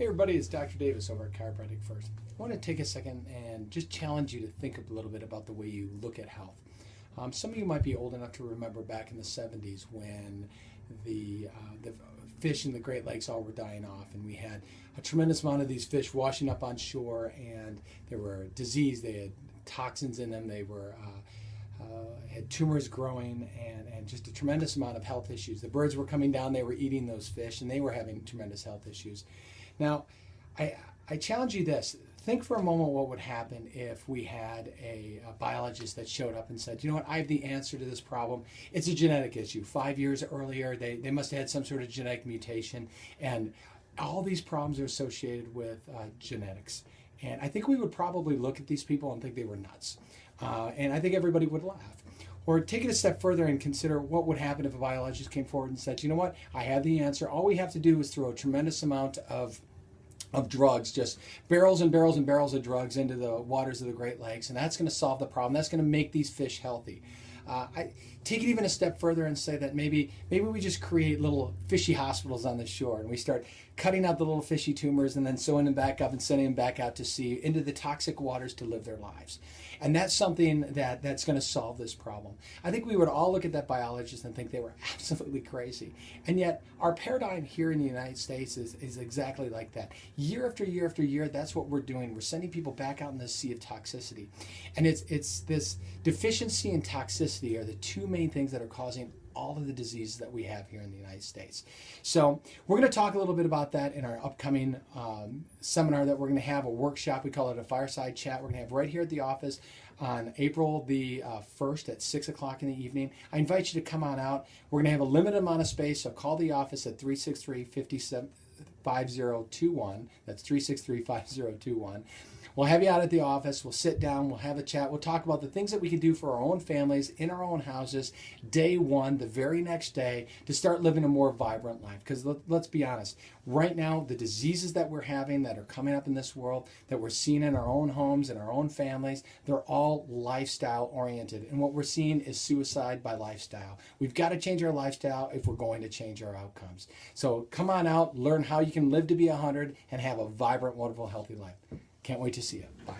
Hey everybody, it's Dr. Davis over at Chiropractic First. I want to take a second and just challenge you to think a little bit about the way you look at health. Some of you might be old enough to remember back in the 70s when the fish in the Great Lakes all were dying off, and we had a tremendous amount of these fish washing up on shore, and they were diseased, they had toxins in them, they were had tumors growing, and just a tremendous amount of health issues. The birds were coming down, they were eating those fish, and they were having tremendous health issues. Now, I challenge you this. Think for a moment what would happen if we had a biologist that showed up and said, you know what, I have the answer to this problem. It's a genetic issue. 5 years earlier, they must have had some sort of genetic mutation, and all these problems are associated with genetics. And I think we would probably look at these people and think they were nuts. And I think everybody would laugh. Or take it a step further and consider what would happen if a biologist came forward and said, you know what, I have the answer. All we have to do is throw a tremendous amount of drugs, just barrels and barrels and barrels of drugs into the waters of the Great Lakes, and that's going to solve the problem. That's going to make these fish healthy. I take it even a step further and say that maybe we just create little fishy hospitals on the shore, and we start cutting out the little fishy tumors and then sewing them back up and sending them back out to sea into the toxic waters to live their lives. And that's something that's going to solve this problem. I think we would all look at that biologist and think they were absolutely crazy. And yet our paradigm here in the United States is exactly like that. Year after year after year, that's what we're doing. We're sending people back out in the sea of toxicity. And it's this deficiency and toxicity are the two main things that are causing all of the diseases that we have here in the United States. So we're going to talk a little bit about that in our upcoming seminar that we're going to have, a workshop. We call it a fireside chat. We're going to have right here at the office on April the 1st at 6 o'clock in the evening. I invite you to come on out. We're going to have a limited amount of space, so call the office at 363-5021. That's 363-5021. We'll have you out at the office. We'll sit down. We'll have a chat. We'll talk about the things that we can do for our own families, in our own houses, day one, the very next day, to start living a more vibrant life. Because let's be honest, right now, the diseases that we're having that are coming up in this world, that we're seeing in our own homes, in our own families, they're all lifestyle oriented. And what we're seeing is suicide by lifestyle. We've got to change our lifestyle if we're going to change our outcomes. So come on out, learn how you can live to be 100 and have a vibrant, wonderful, healthy life. Can't wait to see you. Bye.